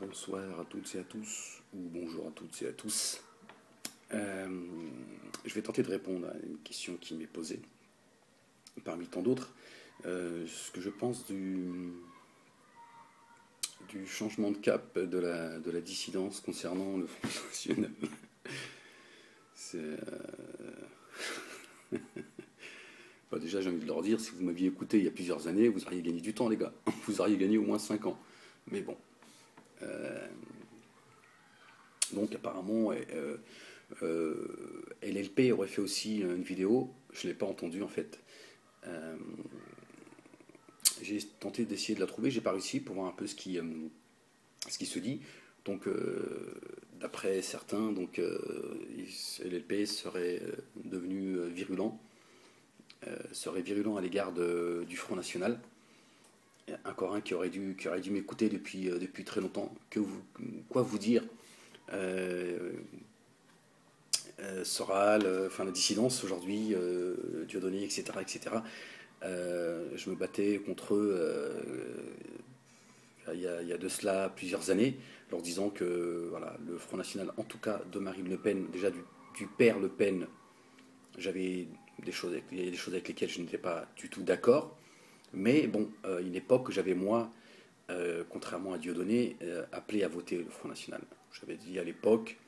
Bonsoir à toutes et à tous, ou bonjour à toutes et à tous. Je vais tenter de répondre à une question qui m'est posée, parmi tant d'autres. Ce que je pense du changement de cap de la dissidence concernant le Front National. C'est, déjà, j'ai envie de leur dire, si vous m'aviez écouté il y a plusieurs années, vous auriez gagné du temps, les gars. Vous auriez gagné au moins 5 ans. Mais bon. Donc apparemment, LLP aurait fait aussi une vidéo. Je ne l'ai pas entendue en fait. Euh, j'ai tenté d'essayer de la trouver, j'ai pas réussi pour voir un peu ce qui se dit. Donc d'après certains, LLP serait devenu virulent, serait virulent à l'égard du Front National. Encore un qui aurait dû m'écouter depuis très longtemps. Quoi vous dire Soral, enfin la dissidence aujourd'hui, Dieudonné, etc. etc. Je me battais contre eux il y a de cela plusieurs années, leur disant que voilà, le Front National, en tout cas de Marine Le Pen, déjà du père Le Pen, il y a des choses avec lesquelles je n'étais pas du tout d'accord. Mais bon, une époque, j'avais moi, contrairement à Dieudonné, appelé à voter le Front National. J'avais dit à l'époque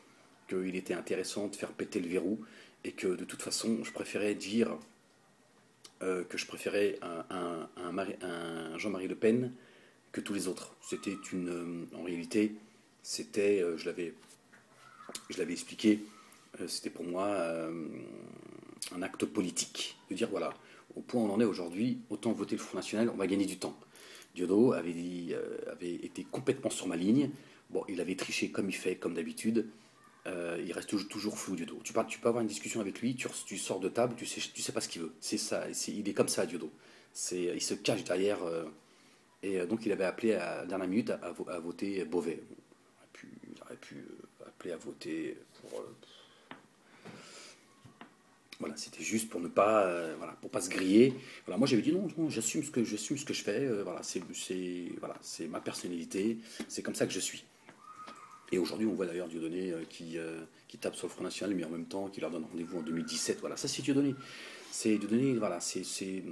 qu'il était intéressant de faire péter le verrou et que de toute façon, je préférais dire que je préférais un Jean-Marie Le Pen que tous les autres. C'était en réalité, c'était, je l'avais expliqué, c'était pour moi un acte politique. De dire voilà, au point où on en est aujourd'hui, autant voter le Front National, on va gagner du temps. Diodo avait été complètement sur ma ligne. Bon, il avait triché comme il fait, comme d'habitude. Il reste toujours flou, Diodo. Tu peux avoir une discussion avec lui, tu sors de table, tu sais pas ce qu'il veut. C'est ça, il est comme ça, Diodo. Il se cache derrière. Donc il avait appelé à la dernière minute à voter Beauvais. Bon, il aurait pu appeler à voter pour. Voilà, c'était juste pour ne pas, voilà, pour pas se griller. Voilà, moi j'avais dit non, non, j'assume ce que je fais. Voilà, c'est ma personnalité, c'est comme ça que je suis. Et aujourd'hui, on voit d'ailleurs Dieudonné qui tape sur le Front National, mais en même temps qui leur donne rendez-vous en 2017. Voilà, ça c'est Dieudonné. C'est Dieudonné, voilà, c'est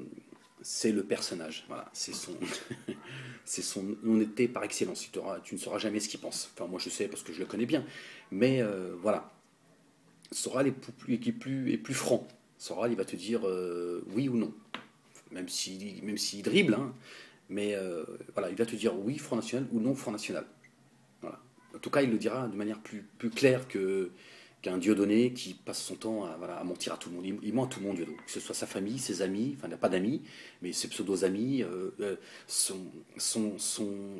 le personnage. Voilà, c'est son honnêteté par excellence. Tu ne sauras jamais ce qu'il pense. Enfin, moi je sais parce que je le connais bien. Mais voilà, Soral est plus franc. Soral, il va te dire oui ou non. Même s'il dribble, hein, mais voilà, il va te dire oui Front National ou non Front National. Voilà. En tout cas, il le dira de manière plus claire qu'un Dieudonné qui passe son temps voilà, à mentir à tout le monde. Il ment à tout le monde, Dieudonné. Que ce soit sa famille, ses amis, enfin, il n'a pas d'amis, mais ses pseudo-amis,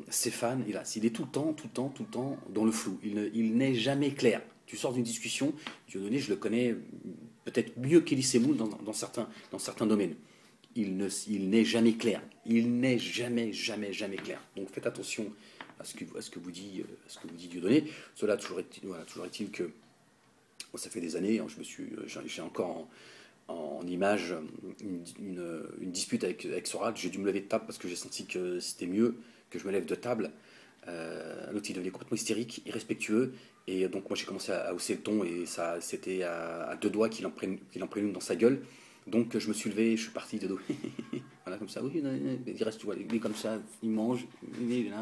ses fans. Il est tout le temps, tout le temps, tout le temps dans le flou. Il n'est jamais clair. Tu sors d'une discussion, Dieudonné, je le connais peut-être mieux qu'Elie Semoun dans certains domaines. Il n'est jamais clair. Il n'est jamais, jamais, jamais clair. Donc faites attention à ce que vous dit Dieudonné. Cela toujours est-il que bon, ça fait des années, hein, j'ai encore en image une dispute avec Soral. J'ai dû me lever de table parce que j'ai senti que c'était mieux que je me lève de table. L'autre, il devenait complètement hystérique, irrespectueux. Et donc, moi, j'ai commencé à hausser le ton et ça, c'était à deux doigts qu'il en prenne une dans sa gueule. Donc, je me suis levé, je suis parti de dos. Voilà, comme ça. Oui, il reste, tu vois, il est comme ça, il mange, il est là,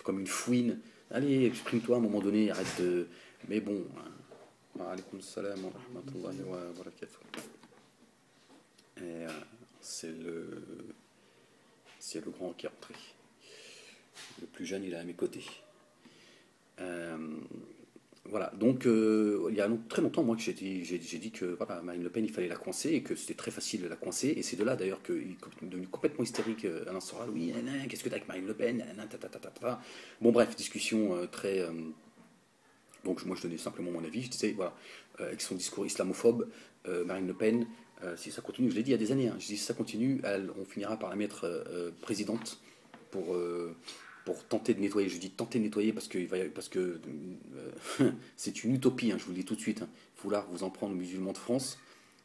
comme une fouine. Allez, exprime-toi à un moment donné, arrête de. Mais bon. Alaykoum salam wa rahmatullahi wa barakatuh. Et c'est le grand qui est rentré. Le plus jeune, il est à mes côtés. Voilà, donc il y a très longtemps, moi, que j'ai dit que voilà, Marine Le Pen, il fallait la coincer et que c'était très facile de la coincer. Et c'est de là, d'ailleurs, qu'il est devenu complètement hystérique Alain Soral. Oui, qu'est-ce que t'as avec Marine Le Pen Bon, bref, discussion très. Donc, moi, je donnais simplement mon avis. Je disais, voilà, avec son discours islamophobe, Marine Le Pen, si ça continue, je l'ai dit il y a des années, hein, je dis si ça continue, on finira par la mettre présidente pour. Pour tenter de nettoyer. Je dis tenter de nettoyer parce que c'est une utopie, hein, je vous le dis tout de suite. Hein. Il faut là vous en prendre aux musulmans de France.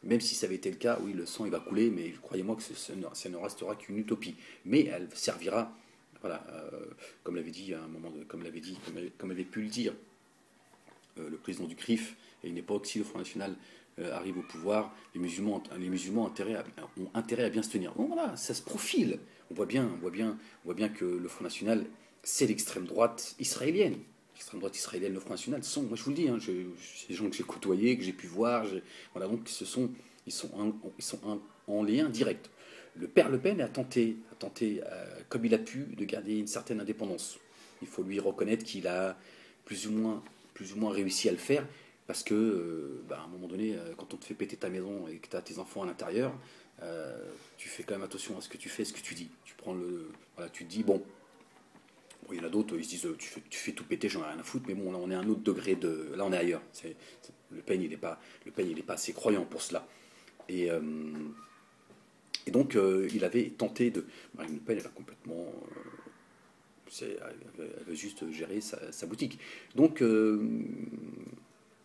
Même si ça avait été le cas, oui, le sang il va couler, mais croyez-moi que ça ne restera qu'une utopie. Mais elle servira, voilà, comme l'avait dit à un moment, comme avait pu le dire le président du CRIF, à une époque, si le Front National arrive au pouvoir, les musulmans ont intérêt à bien se tenir. Bon, voilà, ça se profile. On voit bien que le Front National, c'est l'extrême droite israélienne. L'extrême droite israélienne, le Front National, moi je vous le dis, c'est des gens que j'ai côtoyés, que j'ai pu voir. Voilà, donc ils sont en lien direct. Le père Le Pen a tenté comme il a pu, de garder une certaine indépendance. Il faut lui reconnaître qu'il a plus ou moins réussi à le faire, parce que, à un moment donné, quand on te fait péter ta maison et que tu as tes enfants à l'intérieur, tu fais quand même attention à ce que tu fais, ce que tu dis. Voilà, tu te dis, bon, il y en a d'autres, ils se disent, tu fais tout péter, j'en ai rien à foutre, mais bon, là on est à un autre degré là on est ailleurs. Le Pen, il n'est pas assez croyant pour cela. Et, donc, il avait tenté de. Marine Le Pen, elle a complètement. Elle veut juste gérer sa boutique. Donc,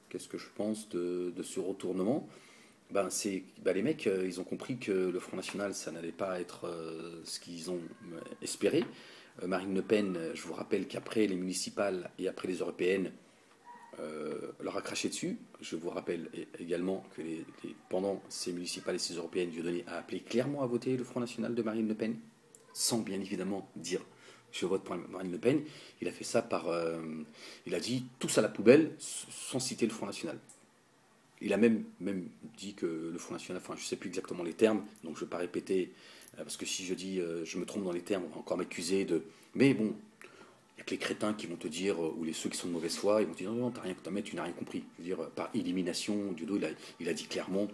qu'est-ce que je pense de ce retournement? Les mecs, ils ont compris que le Front National, ça n'allait pas être ce qu'ils ont espéré. Marine Le Pen, je vous rappelle qu'après les municipales et après les européennes, leur a craché dessus. Je vous rappelle également que pendant ces municipales et ces européennes, Dieudonné a appelé clairement à voter le Front National de Marine Le Pen, sans bien évidemment dire je vote pour Marine Le Pen. Il a fait ça il a dit tous à la poubelle, sans citer le Front National. Il a même dit que le Front National, enfin je ne sais plus exactement les termes, donc je ne vais pas répéter, parce que si je dis je me trompe dans les termes, on va encore m'accuser de. Mais bon, il n'y a que les crétins qui vont te dire, ou ceux qui sont de mauvaise foi, ils vont te dire non, tu n'as rien compris. Je veux dire, par élimination, Dieudo, il a dit clairement,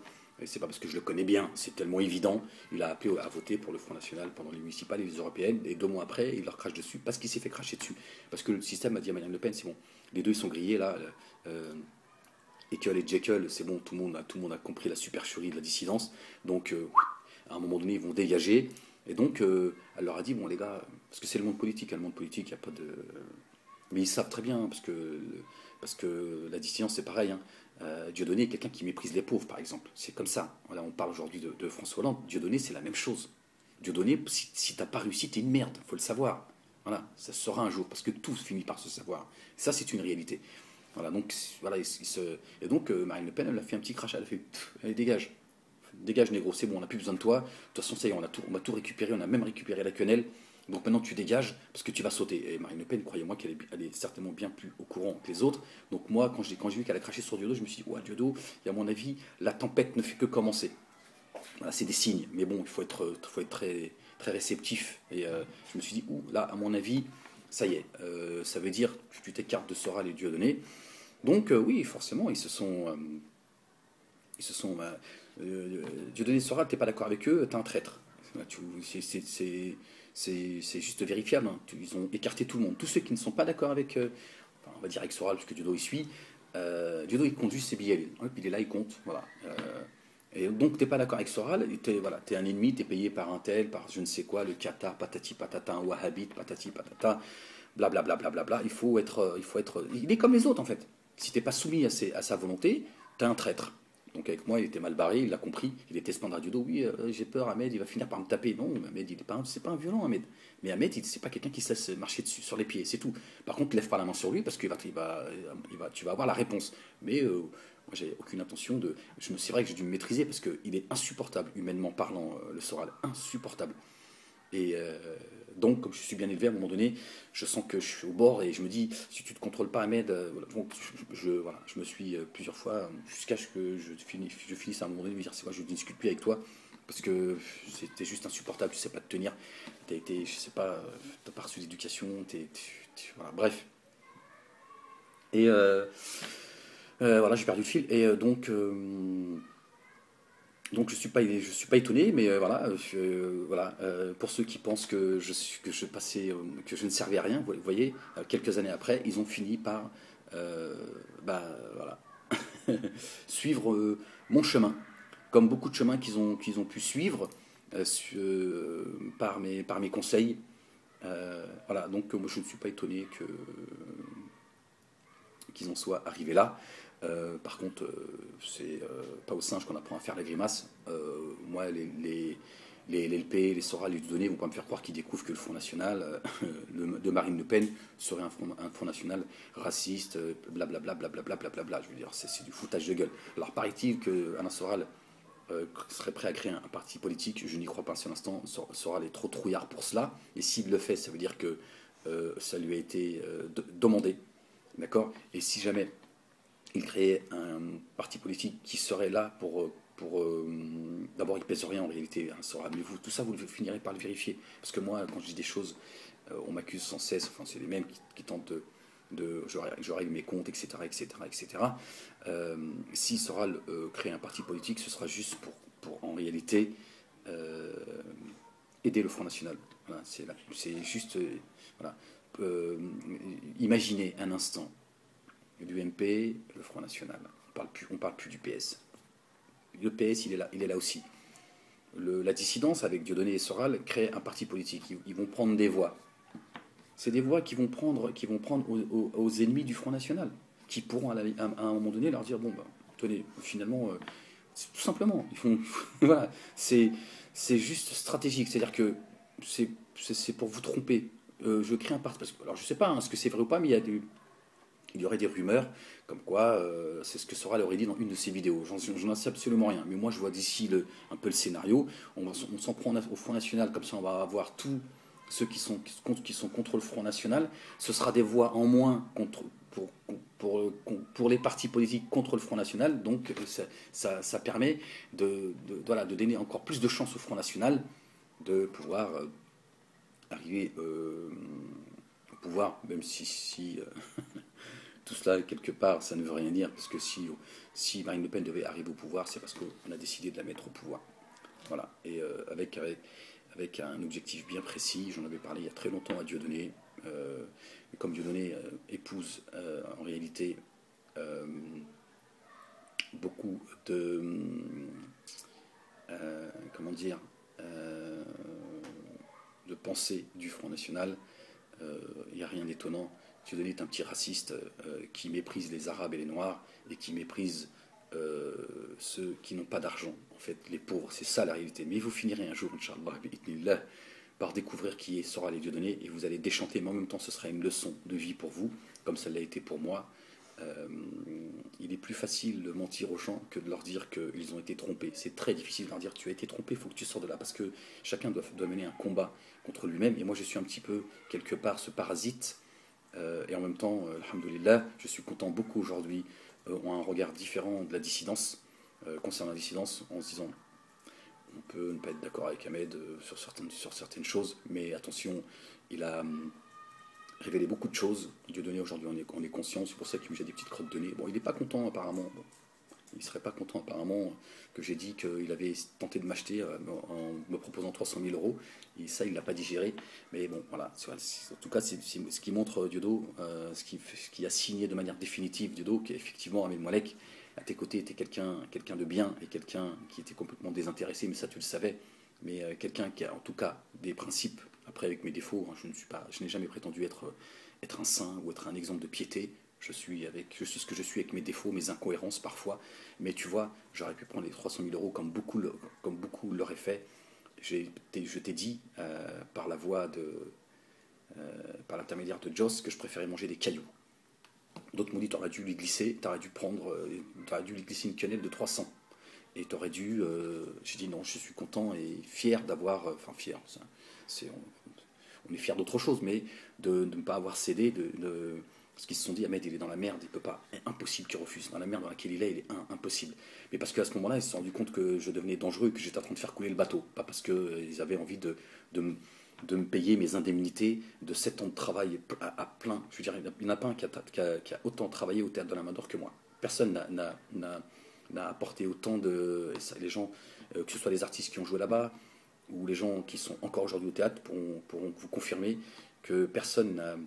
c'est pas parce que je le connais bien, c'est tellement évident, il a appelé à voter pour le Front National pendant les municipales et les européennes, et 2 mois après, il leur crache dessus, parce qu'il s'est fait cracher dessus. Parce que le système a dit à Marine Le Pen, c'est bon, les deux ils sont grillés là, Ekel et Jekyll, c'est bon, tout le monde a compris la supercherie de la dissidence, donc à un moment donné, ils vont dégager. Et donc, elle leur a dit, bon les gars, parce que c'est le monde politique, il n'y a pas de. Mais ils savent très bien, parce que la dissidence, c'est pareil. Dieudonné est quelqu'un qui méprise les pauvres, par exemple. C'est comme ça. Voilà, on parle aujourd'hui de François Hollande. Dieudonné, c'est la même chose. Dieudonné, si t'as pas réussi, t'es une merde, faut le savoir. Voilà, ça se saura un jour, parce que tout finit par se savoir. Ça, c'est une réalité. Voilà, donc, et donc Marine Le Pen, elle a fait un petit crachat, elle a fait, allez, dégage. Dégage, négro, c'est bon, on n'a plus besoin de toi. De toute façon, ça y est, on a tout récupéré, on a même récupéré la quenelle. Donc maintenant, tu dégages parce que tu vas sauter. Et Marine Le Pen, croyez-moi qu'elle est certainement bien plus au courant que les autres. Donc moi, quand j'ai vu qu'elle a craché sur Diodo, je me suis dit, ouais, Diodo, et à mon avis, la tempête ne fait que commencer. Voilà, c'est des signes. Mais bon, il faut être très, très réceptif. Et je me suis dit, là, à mon avis, ça y est. Ça veut dire que tu t'écartes de Soral et Dieudonné. Donc oui, forcément, ils se sont. Dieudonné Soral, t'es pas d'accord avec eux, t'es un traître. C'est juste vérifiable. Ils ont écarté tout le monde. Tous ceux qui ne sont pas d'accord avec, on va dire avec Soral, parce que Diodo il suit. Diodo il conduit ses billets. Puis il est là, il compte. Voilà. Et donc t'es pas d'accord avec Soral, t'es un ennemi, t'es payé par un tel, par je ne sais quoi, le Qatar, patati patata, un wahhabite, patati patata, blablabla. Bla, bla, bla, bla. Il est comme les autres en fait. Si t'es pas soumis à sa volonté, t'es un traître. Donc avec moi, il était mal barré, il l'a compris. Il était se à Diodo. Oui, j'ai peur, Ahmed, il va finir par me taper. Non, Ahmed, c'est pas un violent, Ahmed. Mais Ahmed, c'est pas quelqu'un qui se laisse marcher dessus, sur les pieds, c'est tout. Par contre, lève pas la main sur lui parce que tu vas avoir la réponse. Mais moi, j'ai aucune intention de. C'est vrai que j'ai dû me maîtriser parce qu'il est insupportable, humainement parlant, le Soral, insupportable. Et donc, comme je suis bien élevé, à un moment donné, je sens que je suis au bord et je me dis, si tu ne te contrôles pas, Ahmed, donc je me suis plusieurs fois, jusqu'à ce que je finisse à un moment donné de me dire, c'est quoi, je ne discute plus avec toi, parce que c'était juste insupportable, tu ne sais pas te tenir, je sais pas, t'as pas reçu d'éducation, voilà, bref. Et voilà, j'ai perdu le fil, et donc je suis pas étonné, mais voilà, pour ceux qui pensent que que je ne servais à rien, vous voyez, quelques années après, ils ont fini par, voilà, suivre mon chemin, comme beaucoup de chemins qu'ils ont pu suivre par mes conseils. Voilà, donc moi je ne suis pas étonné qu'ils en soient arrivés là. Par contre, c'est pas aux singes qu'on apprend à faire les grimaces. Moi, les LP, les Soral, les Dieudonné ne vont pas me faire croire qu'ils découvrent que le Front National de Marine Le Pen serait un front national raciste, blablabla, blablabla, blablabla. Je veux dire, c'est du foutage de gueule. Alors, paraît-il qu'Alain Soral serait prêt à créer un parti politique. Je n'y crois pas un seul instant. Soral est trop trouillard pour cela. Et s'il le fait, ça veut dire que ça lui a été demandé. D'accord. Et si jamais il créait un parti politique qui serait là pour d'abord, il pèse rien en réalité, hein, Soral. Mais vous, tout ça, vous finirez par le vérifier. Parce que moi, quand je dis des choses, on m'accuse sans cesse. Enfin, c'est les mêmes qui tentent je règle mes comptes, etc., etc., etc. Si Soral crée un parti politique, ce sera juste pour en réalité aider le Front National. Voilà, c'est juste, voilà. Imaginez un instant l'UMP, le Front National. On parle plus du PS. Le PS, il est là aussi. La dissidence avec Dieudonné et Soral crée un parti politique. Ils vont prendre des voix. C'est des voix qui vont prendre aux ennemis du Front National, qui pourront à un moment donné leur dire bon, bah, tenez, finalement, tout simplement, ils font, voilà, c'est juste stratégique, c'est-à-dire que c'est pour vous tromper. Je crée un parti, parce que alors je sais pas ce que c'est vrai ou pas, mais il y aurait des rumeurs comme quoi c'est ce que Soral aurait dit dans une de ses vidéos. J'en sais absolument rien. Mais moi, je vois d'ici un peu le scénario. On s'en prend au Front National, comme ça on va avoir tous ceux qui sont contre le Front National. Ce sera des voix en moins pour les partis politiques contre le Front National. Donc ça permet voilà, de donner encore plus de chance au Front National de pouvoir arriver au pouvoir, même si tout cela, quelque part, ça ne veut rien dire, parce que si Marine Le Pen devait arriver au pouvoir, c'est parce qu'on a décidé de la mettre au pouvoir. Voilà, et avec un objectif bien précis. J'en avais parlé il y a très longtemps à Dieudonné. Comme Dieudonné épouse en réalité beaucoup de... comment dire de pensée du Front National, il n'y a rien d'étonnant. Dieudonné est un petit raciste qui méprise les Arabes et les Noirs et qui méprise ceux qui n'ont pas d'argent, en fait, les pauvres. C'est ça la réalité. Mais vous finirez un jour, Inch'Allah, par découvrir qui est Soral et Dieudonné, et vous allez déchanter, mais en même temps, ce sera une leçon de vie pour vous, comme ça l'a été pour moi. Il est plus facile de mentir aux gens que de leur dire qu'ils ont été trompés. C'est très difficile de leur dire tu as été trompé, il faut que tu sors de là, parce que chacun doit mener un combat contre lui-même, et moi je suis un petit peu quelque part ce parasite, et en même temps, alhamdoulilah, je suis content. Beaucoup aujourd'hui ont un regard différent de la dissidence, concernant la dissidence, en se disant on peut ne pas être d'accord avec Ahmed sur certaines choses, mais attention, il a révélé beaucoup de choses. Dieudonné, aujourd'hui, on est conscient, c'est pour ça qu'il me jette des petites crottes de nez. Bon, il n'est pas content apparemment. Bon, il ne serait pas content apparemment que j'ai dit qu'il avait tenté de m'acheter en me proposant 300 000 euros. Et ça, il ne l'a pas digéré. Mais bon, voilà. En tout cas, c'est ce qui montre Diodo, ce qui a signé de manière définitive Diodo, qu'effectivement, Ahmed Moalek, à tes côtés, était quelqu'un de bien et quelqu'un qui était complètement désintéressé, mais ça, tu le savais. Mais quelqu'un qui a en tout cas des principes. Après, avec mes défauts, je n'ai jamais prétendu être un saint ou être un exemple de piété. Je suis ce que je suis avec mes défauts, mes incohérences parfois. Mais tu vois, j'aurais pu prendre les 300 000 euros comme beaucoup l'auraient fait. Je t'ai dit par la voix par l'intermédiaire de Joss que je préférais manger des cailloux. D'autres m'ont dit t'aurais dû lui glisser une quenelle de 300. Et t'aurais dû. J'ai dit non, je suis content et fier d'avoir. Enfin, fier, on est fier d'autre chose, mais de ne pas avoir cédé. Parce qu'ils se sont dit, Ahmed, il est dans la merde, il peut pas. Impossible qu'il refuse. Dans la merde dans laquelle il est impossible. Mais parce qu'à ce moment-là, ils se sont rendus compte que je devenais dangereux et que j'étais en train de faire couler le bateau. Pas parce qu'ils avaient envie de me payer mes indemnités de 7 ans de travail à plein. Je veux dire, il n'y en a pas un qui a autant travaillé au théâtre de la Main d'Or que moi. Personne n'a apporté autant de... Les gens, que ce soit les artistes qui ont joué là-bas, ou les gens qui sont encore aujourd'hui au théâtre, pourront vous confirmer que personne n'a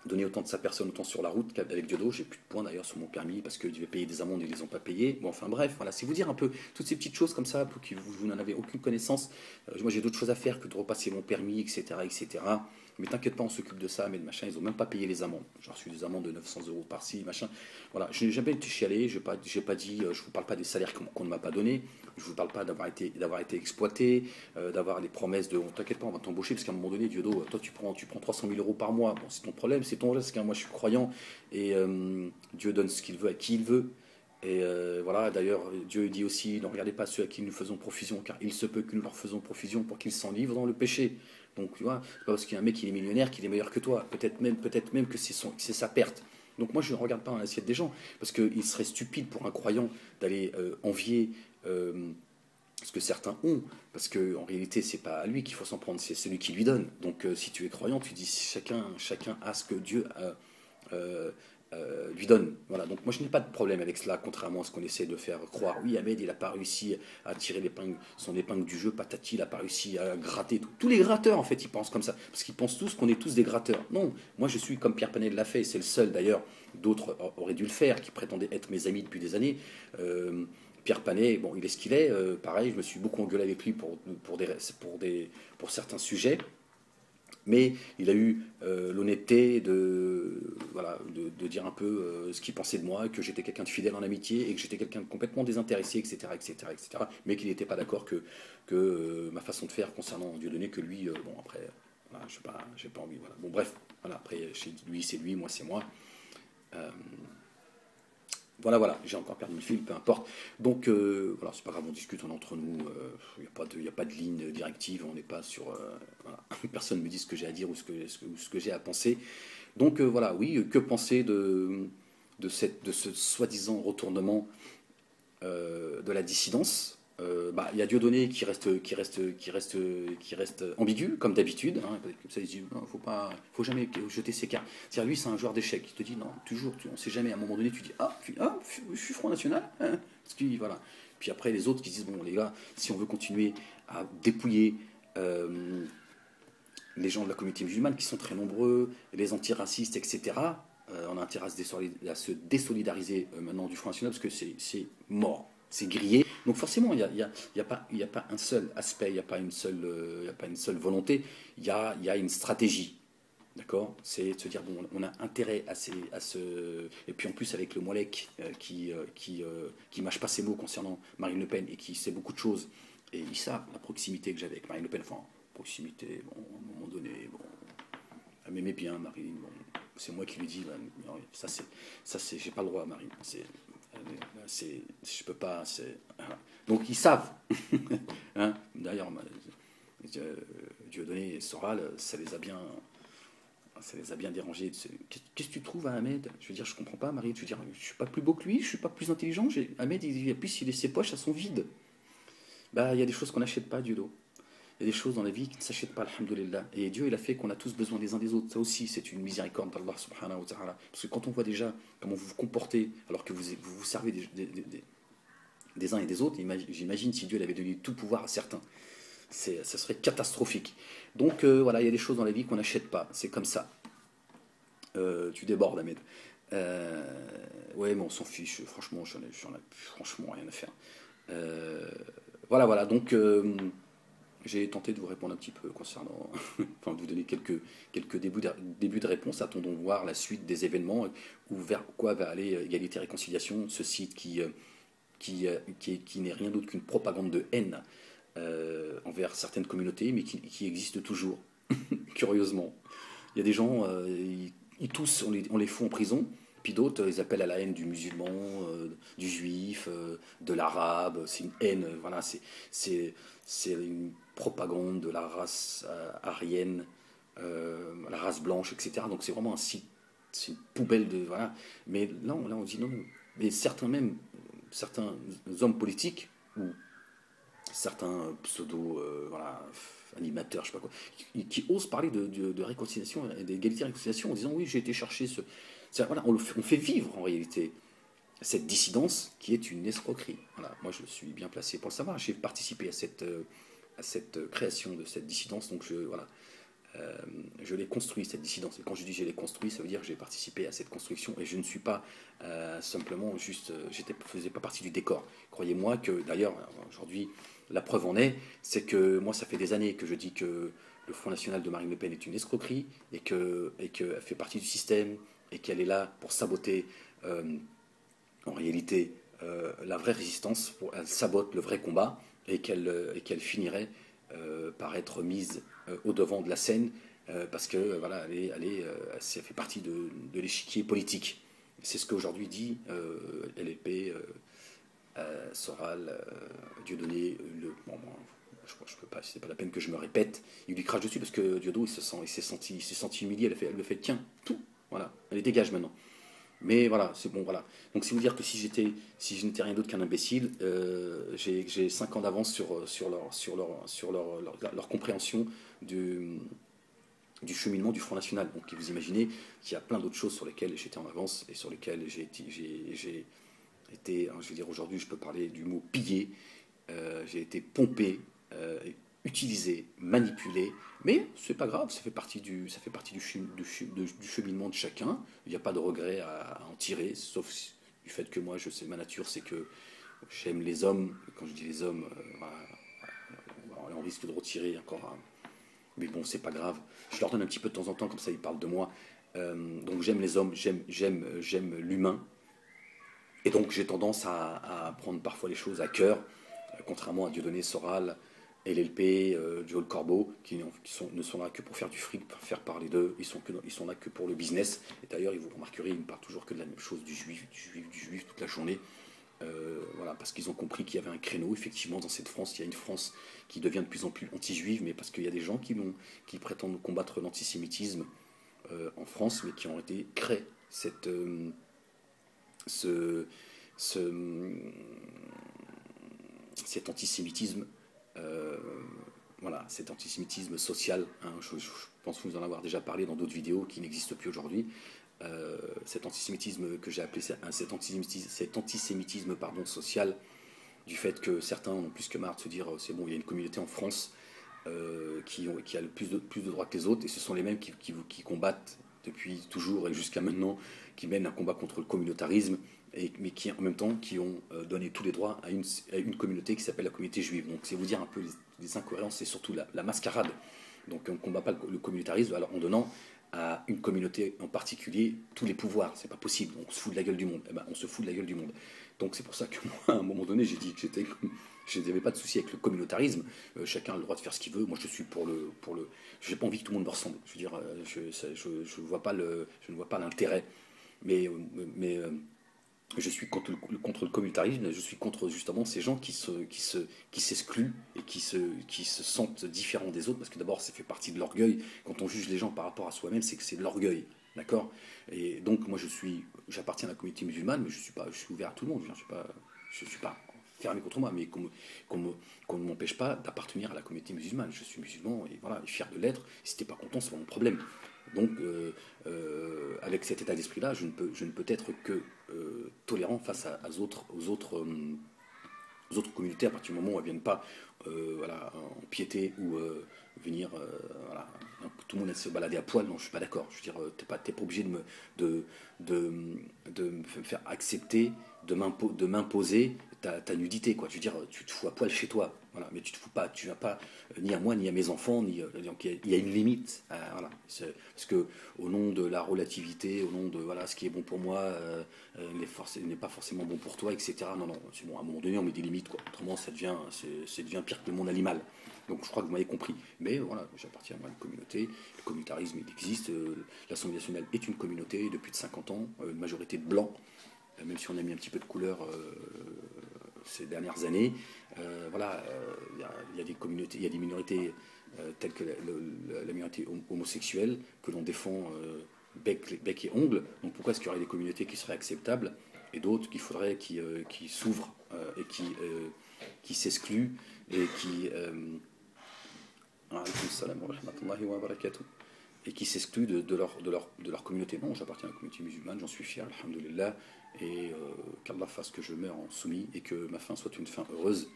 donné autant de sa personne, autant sur la route qu'avec Diodo. J'ai plus de points d'ailleurs sur mon permis, parce que je devais payer des amendes et ils ne les ont pas payés. Bon, enfin bref, voilà, c'est vous dire un peu toutes ces petites choses comme ça, pour que vous n'en avez aucune connaissance. Moi j'ai d'autres choses à faire que de repasser mon permis, etc. etc. mais t'inquiète pas, on s'occupe de ça, mais le machin, ils ont même pas payé les amendes. J'ai reçu des amendes de 900 euros par-ci, machin. Voilà, je n'ai jamais été chialé, j'ai pas dit, je vous parle pas des salaires qu'on ne m'a pas donné, je vous parle pas d'avoir été exploité, d'avoir des promesses de, t'inquiète pas, on va t'embaucher, parce qu'à un moment donné, Diodo, toi tu prends 300 000 euros par mois, bon, c'est ton problème, c'est ton risque, hein. Moi je suis croyant, et Dieu donne ce qu'il veut à qui il veut. Et voilà, d'ailleurs, Dieu dit aussi, ne regardez pas ceux à qui nous faisons profusion, car il se peut que nous leur faisons profusion pour qu'ils s'en livrent dans le péché. Donc, tu vois, c'est pas parce qu'il y a un mec qui est millionnaire qu'il est meilleur que toi. Peut-être même que c'est sa perte. Donc moi, je ne regarde pas dans l'assiette des gens, parce qu'il serait stupide pour un croyant d'aller envier ce que certains ont, parce qu'en réalité, c'est pas à lui qu'il faut s'en prendre, c'est celui qui lui donne. Donc si tu es croyant, tu dis chacun a ce que Dieu euh, lui donne. Voilà. Donc moi je n'ai pas de problème avec cela, contrairement à ce qu'on essaie de faire croire. Oui, Ahmed, il n'a pas réussi à tirer son épingle du jeu, patati, il n'a pas réussi à gratter. Tous les gratteurs, en fait, ils pensent comme ça, parce qu'ils pensent tous qu'on est tous des gratteurs. Non, moi je suis comme Pierre Panel l'a fait, c'est le seul d'ailleurs, d'autres auraient dû le faire, qui prétendaient être mes amis depuis des années. Pierre Panet, bon, il est ce qu'il est. Pareil, je me suis beaucoup engueulé avec lui pour certains sujets. Mais il a eu l'honnêteté voilà, de dire un peu ce qu'il pensait de moi, que j'étais quelqu'un de fidèle en amitié et que j'étais quelqu'un de complètement désintéressé, etc., etc., etc. Mais qu'il n'était pas d'accord que ma façon de faire concernant Dieudonné, que lui, bon après, voilà, j'ai pas envie, voilà. Bon bref, voilà, après, chez lui c'est lui, moi c'est moi. Euh, voilà, j'ai encore perdu le fil, peu importe. Donc, voilà, c'est pas grave, on discute entre nous. Il n'y a pas de ligne directive, on n'est pas sur. Voilà. Personne ne me dit ce que j'ai à dire ou ce que j'ai à penser. Donc, voilà, oui, que penser de ce soi-disant retournement de la dissidence? Bah, il y a Dieudonné qui reste ambigu, comme d'habitude. Hein, comme ça, il se dit, non, faut jamais jeter ses cartes. C'est-à-dire, lui, c'est un joueur d'échecs. Il te dit, non, toujours, on ne sait jamais. À un moment donné, tu dis, je suis Front National. Hein, parce que, voilà. Puis après, les autres qui disent, bon, les gars, si on veut continuer à dépouiller les gens de la communauté musulmane, qui sont très nombreux, les antiracistes, etc., on a intérêt à se désolidariser maintenant du Front National, parce que c'est mort. C'est grillé. Donc forcément, il n'y a pas un seul aspect, il n'y a pas une seule volonté, il y a une stratégie. D'accord. C'est de se dire, bon, on a intérêt à ce. Et puis en plus, avec le Molek qui mâche pas ses mots concernant Marine Le Pen et qui sait beaucoup de choses, et ils savent la proximité que j'avais avec Marine Le Pen, enfin, proximité, bon, à un moment donné, bon, elle m'aimait bien, Marine, bon, c'est moi qui lui dis, ben, non, j'ai pas le droit, Marine, je peux pas, donc ils savent, hein, d'ailleurs, Dieudonné et Soral, ça les a bien dérangés. Qu'est-ce que tu trouves à Ahmed? Je veux dire, je comprends pas, Marie. Je veux dire, je suis pas plus beau que lui, je suis pas plus intelligent. Ahmed, il a ses poches, elles sont vides. Bah, il y a des choses qu'on n'achète pas, Dieu. Il y a des choses dans la vie qui ne s'achètent pas, alhamdoulilah. Et Dieu, il a fait qu'on a tous besoin les uns des autres. Ça aussi, c'est une miséricorde d'Allah subhanahu wa ta'ala. Parce que quand on voit déjà comment vous vous comportez, alors que vous servez des uns et des autres, j'imagine si Dieu avait donné tout pouvoir à certains. Ça serait catastrophique. Donc voilà, il y a des choses dans la vie qu'on n'achète pas. C'est comme ça. Tu débordes, Ahmed. Ouais, mais on s'en fiche. Franchement, j'en ai franchement rien à faire. Voilà. Donc, j'ai tenté de vous répondre un petit peu concernant. Enfin, de vous donner quelques débuts de réponse. Attendons voir la suite des événements ou vers quoi va aller Égalité et Réconciliation, ce site qui n'est rien d'autre qu'une propagande de haine envers certaines communautés, mais qui existe toujours, curieusement. Il y a des gens, ils tous, on les fout en prison, puis d'autres, ils appellent à la haine du musulman, du juif, de l'arabe. C'est une haine, voilà, c'est une propagande de la race aryenne, la race blanche, etc. Donc c'est vraiment un site, c'est une poubelle de... Voilà. Mais là, on dit non. Mais certains hommes politiques, ou certains voilà, animateurs, je sais pas quoi, qui osent parler de réconciliation et d'égalité et réconciliation en disant oui, j'ai été chercher ce. Voilà, on fait vivre en réalité cette dissidence qui est une escroquerie. Voilà, moi je suis bien placé pour le savoir. J'ai participé à cette création de cette dissidence, donc voilà. Je l'ai construit, cette dissidence. Et quand je dis je l'ai construit, ça veut dire que j'ai participé à cette construction et je ne suis pas simplement juste. Je ne faisais pas partie du décor. Croyez-moi que, d'ailleurs, aujourd'hui, la preuve en est, c'est que moi, ça fait des années que je dis que le Front National de Marine Le Pen est une escroquerie et qu'elle fait partie du système et qu'elle est là pour saboter en réalité la vraie résistance, elle sabote le vrai combat et qu'elle finirait par être mise au devant de la scène parce que voilà, ça fait partie de l'échiquier politique. C'est ce qu'aujourd'hui dit LLP, Soral, Dieudonné. Je peux pas, c'est pas la peine que je me répète. Il lui crache dessus parce que Diodo, il s'est senti humilié. Elle le fait, tiens, tout, voilà, allez dégage maintenant. Mais voilà, c'est bon, voilà. Donc c'est vous dire que si je n'étais rien d'autre qu'un imbécile, j'ai 5 ans d'avance sur leur compréhension du cheminement du Front National. Donc vous imaginez qu'il y a plein d'autres choses sur lesquelles j'étais en avance et sur lesquelles j'ai été, je veux dire aujourd'hui je peux parler du mot pillé, j'ai été pompé, utilisé, manipulé, mais c'est pas grave, ça fait partie du cheminement de chacun. Il n'y a pas de regret à en tirer, sauf du fait que moi, je sais, ma nature, c'est que j'aime les hommes. Quand je dis les hommes, on risque de retirer encore un. Mais bon, c'est pas grave. Je leur donne un petit peu de temps en temps, comme ça ils parlent de moi. Donc j'aime les hommes, j'aime l'humain. Et donc j'ai tendance à prendre parfois les choses à cœur, contrairement à Dieudonné, Soral, LLP, Joel Corbeau, qui ne sont là que pour faire du fric, pour faire parler d'eux, ils sont là que pour le business. Et d'ailleurs, vous remarquerez, ils ne parlent toujours que de la même chose, du juif toute la journée. Voilà, parce qu'ils ont compris qu'il y avait un créneau, effectivement, dans cette France. Il y a une France qui devient de plus en plus anti-juive, mais parce qu'il y a des gens qui prétendent combattre l'antisémitisme en France, mais qui ont été créés cet antisémitisme, voilà, cet antisémitisme social. Hein, je pense vous en avoir déjà parlé dans d'autres vidéos qui n'existent plus aujourd'hui. Cet antisémitisme que j'ai appelé cet antisémitisme social, du fait que certains ont plus que marre de se dire c'est bon, il y a une communauté en France qui a le plus de droits que les autres, et ce sont les mêmes qui combattent depuis toujours et jusqu'à maintenant, qui mènent un combat contre le communautarisme, mais qui en même temps qui ont donné tous les droits à une communauté qui s'appelle la communauté juive. Donc c'est vous dire un peu les incohérences, c'est surtout la mascarade. Donc on ne combat pas le communautarisme alors en donnant à une communauté en particulier tous les pouvoirs. C'est pas possible, on se fout de la gueule du monde. Eh ben, on se fout de la gueule du monde. Donc c'est pour ça que moi, à un moment donné, j'ai dit que je n'avais pas de souci avec le communautarisme. Chacun a le droit de faire ce qu'il veut. Moi, je suis pour le. J'ai pas envie que tout le monde me ressemble. Je veux dire, je ne vois pas l'intérêt. Mais je suis contre le communautarisme. Je suis contre justement ces gens qui s'excluent et qui se sentent différents des autres, parce que d'abord, ça fait partie de l'orgueil. Quand on juge les gens par rapport à soi-même, c'est que c'est de l'orgueil. D'accord. Et donc, moi, j'appartiens à la communauté musulmane, mais je suis ouvert à tout le monde. Je suis pas fermé contre moi, mais qu'on ne m'empêche pas d'appartenir à la communauté musulmane. Je suis musulman et voilà, fier de l'être. Si t'es pas content, c'est pas mon problème. Donc, avec cet état d'esprit-là, je ne peux être que tolérant face aux autres communautés, à partir du moment où elles ne viennent pas voilà, empiéter ou venir voilà, tout le monde se balader à poil. Non, je suis pas d'accord. Je veux dire, t'es pas obligé de me faire accepter, de m'imposer ta nudité, quoi. Je veux dire, tu te fous à poil chez toi, voilà, mais tu vas pas ni à moi ni à mes enfants, donc il y a une limite, voilà. Parce que au nom de la relativité, au nom de voilà, ce qui est bon pour moi n'est pas forcément bon pour toi, etc. Non, c'est bon. À un moment donné, on met des limites, quoi. Autrement, ça devient pire que le monde animal. Donc je crois que vous m'avez compris. Mais voilà, j'appartiens à une communauté. Le communautarisme, il existe. L'Assemblée nationale est une communauté depuis de 50 ans. Une majorité de blancs, même si on a mis un petit peu de couleur ces dernières années. Voilà, il y a des communautés, il y a des minorités telles que la minorité homosexuelle que l'on défend bec et ongles. Donc pourquoi est-ce qu'il y aurait des communautés qui seraient acceptables et d'autres qu'il faudrait qui s'ouvrent et qui s'excluent et qui s'excluent de leur communauté. Non, j'appartiens à la communauté musulmane, j'en suis fier, alhamdoulilah, et qu'Allah fasse que je meure en soumis et que ma fin soit une fin heureuse,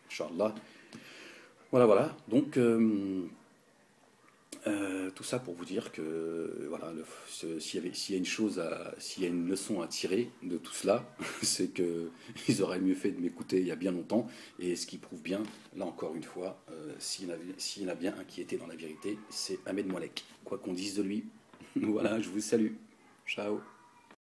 Inch'Allah. Voilà. Donc, Tout ça pour vous dire que voilà, s'il y a une s'il y a une leçon à tirer de tout cela, c'est que ils auraient mieux fait de m'écouter il y a bien longtemps. Et ce qui prouve bien, là encore une fois, s'il y en a bien un qui était dans la vérité, c'est Ahmed Moalek. Quoi qu'on dise de lui, voilà, je vous salue. Ciao.